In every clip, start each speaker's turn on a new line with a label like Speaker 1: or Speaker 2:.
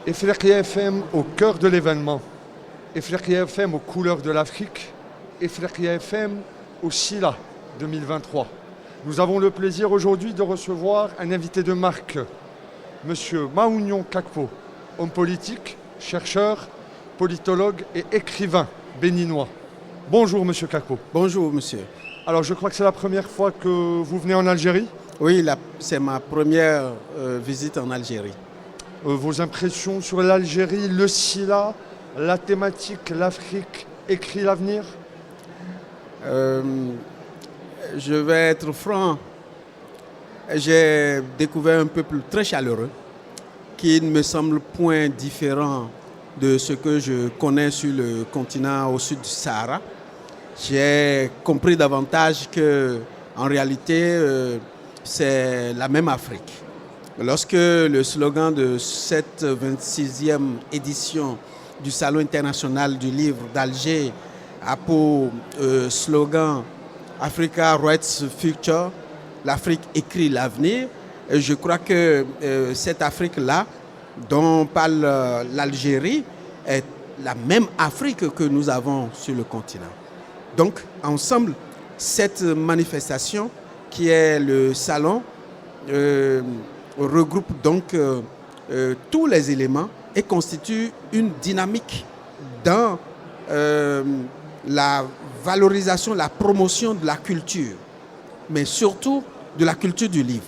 Speaker 1: Efrekia FM au cœur de l'événement. Efrekia FM aux couleurs de l'Afrique. Efrekia FM au Sila 2023. Nous avons le plaisir aujourd'hui de recevoir un invité de marque, Monsieur Maounion Kakpo, homme politique, chercheur, politologue et écrivain béninois. Bonjour Monsieur Kakpo.
Speaker 2: Bonjour Monsieur.
Speaker 1: Alors je crois que c'est la première fois que vous venez en Algérie.
Speaker 2: Oui, c'est ma première visite en Algérie.
Speaker 1: Vos impressions sur l'Algérie, le Sila, la thématique, l'Afrique, écrit l'avenir?
Speaker 2: Je vais être franc. J'ai découvert un peuple très chaleureux qui ne me semble point différent de ce que je connais sur le continent au sud du Sahara. J'ai compris davantage que, en réalité, c'est la même Afrique. Lorsque le slogan de cette 26e édition du Salon international du livre d'Alger a pour slogan Africa Writes Future, l'Afrique écrit l'avenir, je crois que cette Afrique-là, dont parle l'Algérie, est la même Afrique que nous avons sur le continent. Donc, ensemble, cette manifestation qui est le salon regroupe donc tous les éléments et constitue une dynamique dans la valorisation, la promotion de la culture, mais surtout de la culture du livre.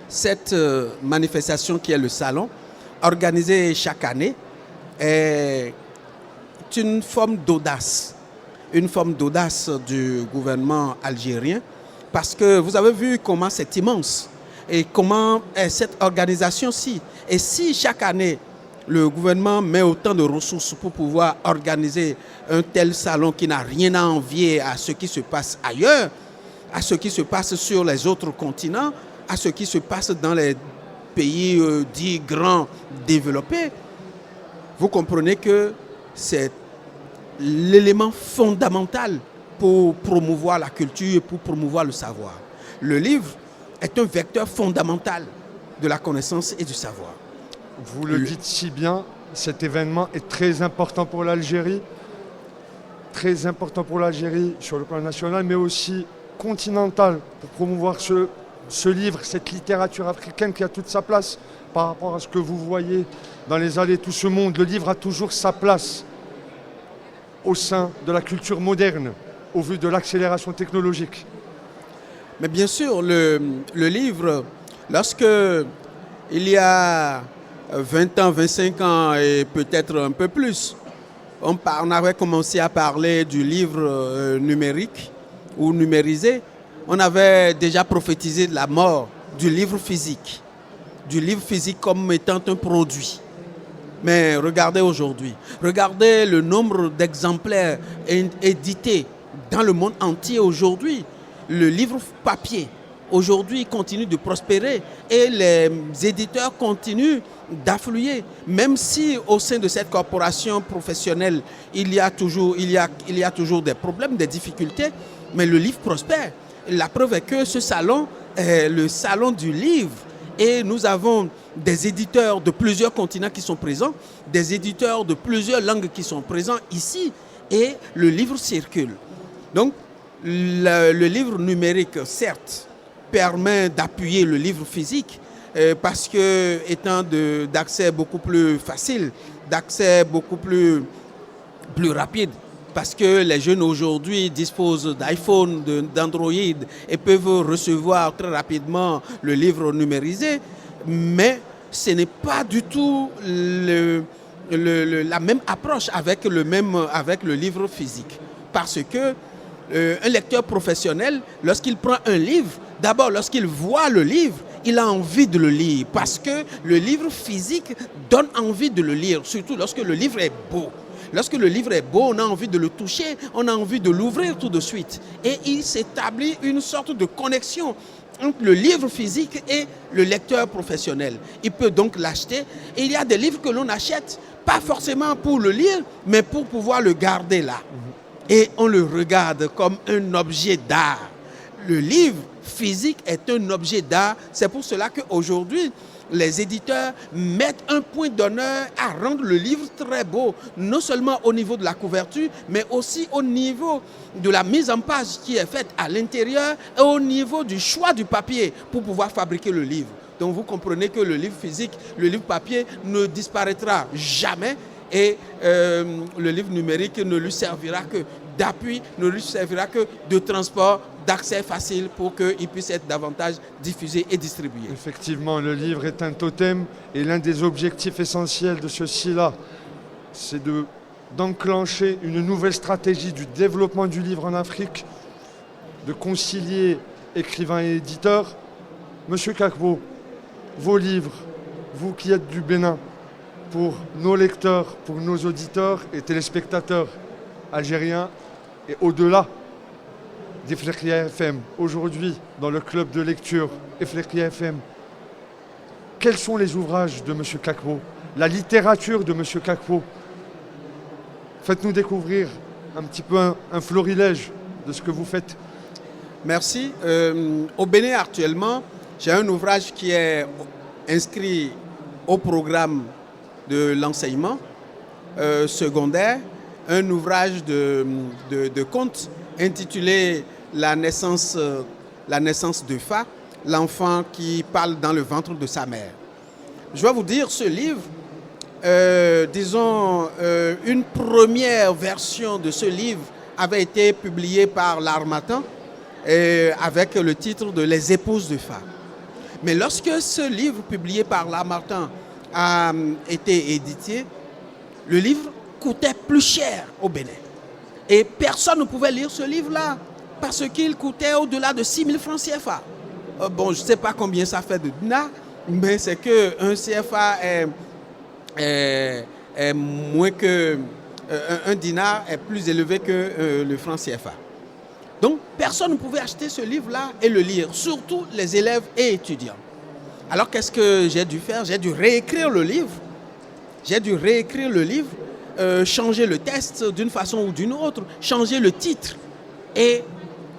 Speaker 2: Cette manifestation qui est le salon, organisée chaque année, est une forme d'audace du gouvernement algérien, parce que vous avez vu comment c'est immense et comment est cette organisation-ci. Et si chaque année, le gouvernement met autant de ressources pour pouvoir organiser un tel salon qui n'a rien à envier à ce qui se passe ailleurs, à ce qui se passe sur les autres continents, à ce qui se passe dans les pays dits grands développés, vous comprenez que c'est l'élément fondamental pour promouvoir la culture et pour promouvoir le savoir. Le livre est un vecteur fondamental de la connaissance et du savoir.
Speaker 1: Vous le dites si bien, cet événement est très important pour l'Algérie, sur le plan national, mais aussi continental, pour promouvoir ce livre, cette littérature africaine qui a toute sa place par rapport à ce que vous voyez dans les allées, tout ce monde. Le livre a toujours sa place au sein de la culture moderne, au vu de l'accélération technologique.
Speaker 2: Mais bien sûr, le livre, lorsque il y a 20 ans, 25 ans et peut-être un peu plus, on avait commencé à parler du livre numérique ou numérisé, on avait déjà prophétisé de la mort du livre physique comme étant un produit. Mais regardez aujourd'hui, regardez le nombre d'exemplaires édités dans le monde entier aujourd'hui. Le livre papier, aujourd'hui, continue de prospérer et les éditeurs continuent d'affluer. Même si au sein de cette corporation professionnelle, il y a toujours des problèmes, des difficultés, mais le livre prospère. La preuve est que ce salon est le salon du livre. Et nous avons des éditeurs de plusieurs continents qui sont présents, des éditeurs de plusieurs langues qui sont présents ici, et le livre circule. Donc, le livre numérique, certes, permet d'appuyer le livre physique, parce que étant d'accès beaucoup plus facile, d'accès beaucoup plus rapide, parce que les jeunes aujourd'hui disposent d'iPhone, d'Android et peuvent recevoir très rapidement le livre numérisé, mais ce n'est pas du tout la même approche avec le livre physique. Parce que un lecteur professionnel, lorsqu'il prend un livre, d'abord lorsqu'il voit le livre, il a envie de le lire, parce que le livre physique donne envie de le lire, surtout lorsque le livre est beau. Lorsque le livre est beau, on a envie de le toucher, on a envie de l'ouvrir tout de suite. Et il s'établit une sorte de connexion entre le livre physique et le lecteur professionnel. Il peut donc l'acheter. Et il y a des livres que l'on achète, pas forcément pour le lire, mais pour pouvoir le garder là. Et on le regarde comme un objet d'art. Le livre physique est un objet d'art. C'est pour cela qu'aujourd'hui, les éditeurs mettent un point d'honneur à rendre le livre très beau, non seulement au niveau de la couverture, mais aussi au niveau de la mise en page qui est faite à l'intérieur et au niveau du choix du papier pour pouvoir fabriquer le livre. Donc vous comprenez que le livre physique, le livre papier ne disparaîtra jamais et le livre numérique ne lui servira que d'appui, ne lui servira que de transport, d'accès facile pour qu'il puisse être davantage diffusé et distribué.
Speaker 1: Effectivement, le livre est un totem et l'un des objectifs essentiels de ceci-là, c'est d'enclencher une nouvelle stratégie du développement du livre en Afrique, de concilier écrivains et éditeurs. Monsieur Kakbo, vos livres, vous qui êtes du Bénin, pour nos lecteurs, pour nos auditeurs et téléspectateurs algériens et au-delà d'Ifriqiya FM, aujourd'hui dans le club de lecture Ifriqiya FM, quels sont les ouvrages de M. Kakbo, la littérature de M. Kakbo? Faites-nous découvrir un petit peu un florilège de ce que vous faites.
Speaker 2: Merci. Au Bénin actuellement, j'ai un ouvrage qui est inscrit au programme de l'enseignement secondaire, un ouvrage de contes intitulé La naissance de Fa, l'enfant qui parle dans le ventre de sa mère. Je dois vous dire, ce livre, une première version de ce livre avait été publiée par l'Harmattan avec le titre de Les épouses de Fa. Mais lorsque ce livre publié par l'Harmattan a été édité, le livre coûtait plus cher au Bénin. Et personne ne pouvait lire ce livre-là parce qu'il coûtait au-delà de 6 000 francs CFA. Bon, je ne sais pas combien ça fait de dinars, mais c'est qu'un CFA est moins que... un dinar est plus élevé que le franc CFA. Donc, personne ne pouvait acheter ce livre-là et le lire, surtout les élèves et étudiants. Alors, qu'est-ce que j'ai dû faire? J'ai dû réécrire le livre. Changer le texte d'une façon ou d'une autre, changer le titre et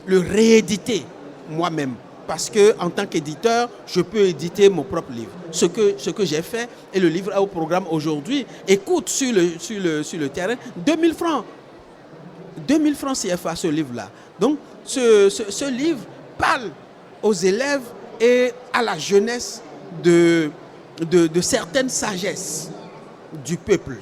Speaker 2: le rééditer moi-même. Parce qu'en tant qu'éditeur, je peux éditer mon propre livre. Ce que j'ai fait, et le livre est au programme aujourd'hui, et coûte sur le terrain 2000 francs. 2000 francs CFA, ce livre-là. Donc, ce livre parle aux élèves et à la jeunesse de certaines sagesses du peuple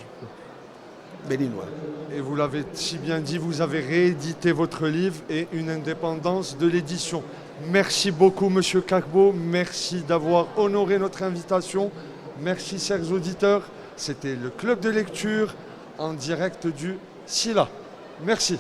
Speaker 2: béninois.
Speaker 1: Et vous l'avez si bien dit, vous avez réédité votre livre et une indépendance de l'édition. Merci beaucoup, Monsieur Kakbo. Merci d'avoir honoré notre invitation. Merci, chers auditeurs. C'était le club de lecture en direct du SILA. Merci.